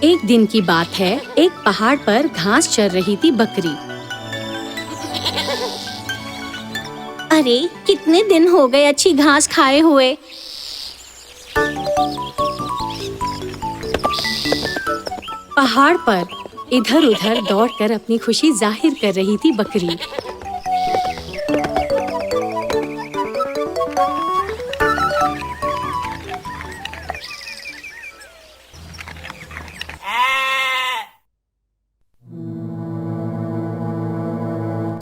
एक दिन की बात है, एक पहाड़ पर घास चर रही थी बकरी। अरे, कितने दिन हो गए अच्छी घास खाए हुए। पहाड़ पर इधर-उधर दौड़कर अपनी खुशी जाहिर कर रही थी बकरी।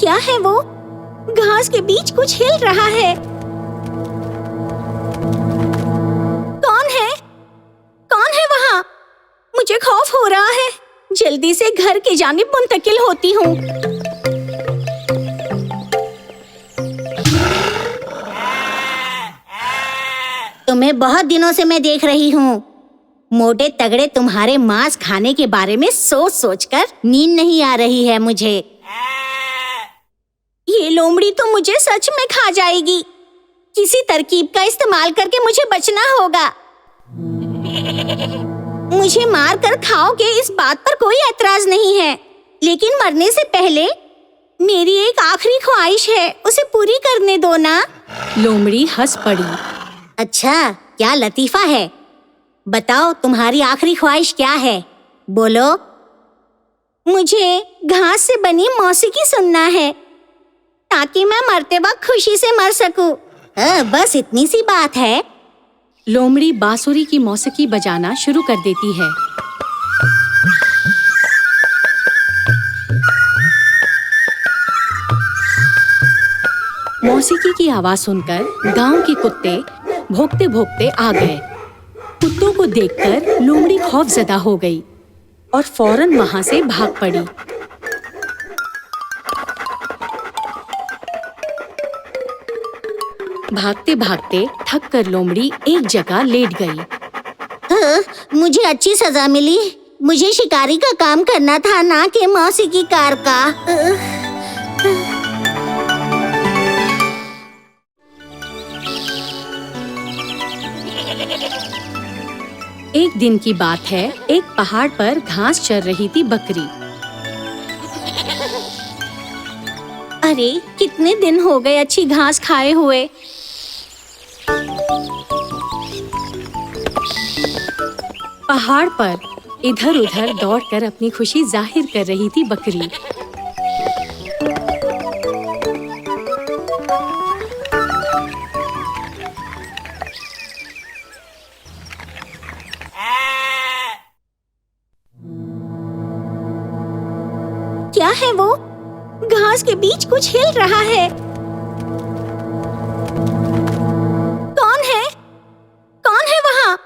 क्या है वो? घास के बीच कुछ हिल रहा है। कौन है? कौन है वहाँ? मुझे खौफ हो रहा है। जल्दी से घर की जानिब मुंतकिल होती हूँ। तुम्हें बहुत दिनों से मैं देख रही हूँ। मोटे तगड़े तुम्हारे मांस खाने के बारे में सोच सोचकर नींद नहीं आ रही है मुझे। ये लोमड़ी तो मुझे सच में खा जाएगी। किसी तरकीब का इस्तेमाल करके मुझे बचना होगा। मुझे मार कर खाओगे इस बात पर कोई एतराज नहीं है, लेकिन मरने से पहले मेरी एक आखिरी ख्वाहिश है, उसे पूरी करने दो ना। लोमड़ी हंस पड़ी। अच्छा, क्या लतीफा है। बताओ तुम्हारी आखिरी ख्वाहिश क्या है, बोलो। मुझे घास से बनी मौसीकी सुनना है ताकि मैं मरते वक्त खुशी से मर सकूं। बस इतनी सी बात है। लोमड़ी बांसुरी की मौसीकी बजाना शुरू कर देती है। मौसीकी की आवाज सुनकर गांव के कुत्ते भौंकते भौंकते आ गए। कुत्तों को देखकर लोमड़ी खौफजदा हो गई और फौरन वहां से भाग पड़ी। भागते भागते थक कर लोमड़ी एक जगह लेट गई। मुझे अच्छी सजा मिली। मुझे शिकारी का काम करना था, ना कि मौसीकीकार का। एक दिन की बात है, एक पहाड़ पर घास चर रही थी बकरी। अरे, कितने दिन हो गए अच्छी घास खाए हुए। पहाड़ पर इधर-उधर दौड़कर अपनी खुशी जाहिर कर रही थी बकरी। क्या है वो? घास के बीच कुछ हिल रहा है। कौन है? कौन है वहाँ?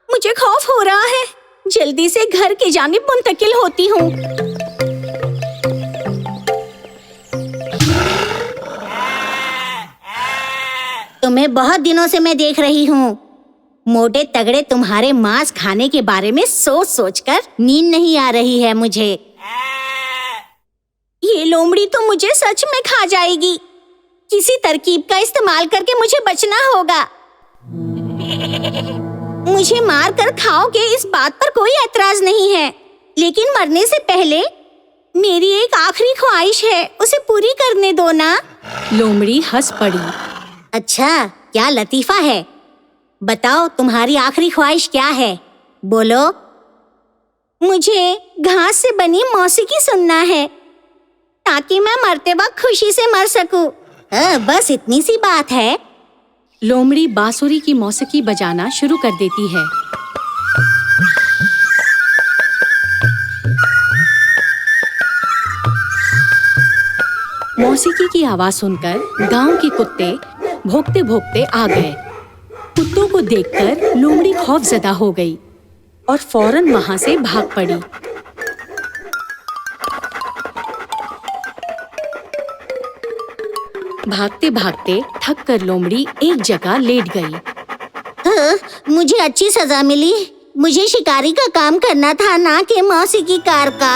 मुझे खौफ हो रहा है। जल्दी से घर की जानिब मुंतकिल होती हूँ। तुम्हें बहुत दिनों से मैं देख रही हूँ। मोटे तगड़े तुम्हारे मांस खाने के बारे में सोच सोचकर नींद नहीं आ रही है मुझे। ये लोमड़ी तो मुझे सच में खा जाएगी। किसी तरकीब का इस्तेमाल करके मुझे बचना होगा। मुझे मार कर खाओगे इस बात पर कोई एतराज नहीं है, लेकिन मरने से पहले मेरी एक आखिरी ख्वाहिश है, उसे पूरी करने दो ना। लोमड़ी हंस पड़ी। अच्छा, क्या लतीफा है। बताओ तुम्हारी आखिरी ख्वाहिश क्या है, बोलो। मुझे घास से बनी मौसीकी सुनना है ताकि मैं मरते वक्त खुशी से मर सकूं। बस इतनी सी बात है। लोमड़ी बांसुरी की मौसीकी बजाना शुरू कर देती है। मौसीकी की आवाज सुनकर गांव के कुत्ते भौंकते भौंकते आ गए। कुत्तों को देखकर लोमड़ी खौफजदा हो गई और फौरन वहां से भाग पड़ी। भागते भागते थक कर लोमड़ी एक जगह लेट गई। मुझे अच्छी सजा मिली। मुझे शिकारी का काम करना था, ना कि मौसीकीकार का।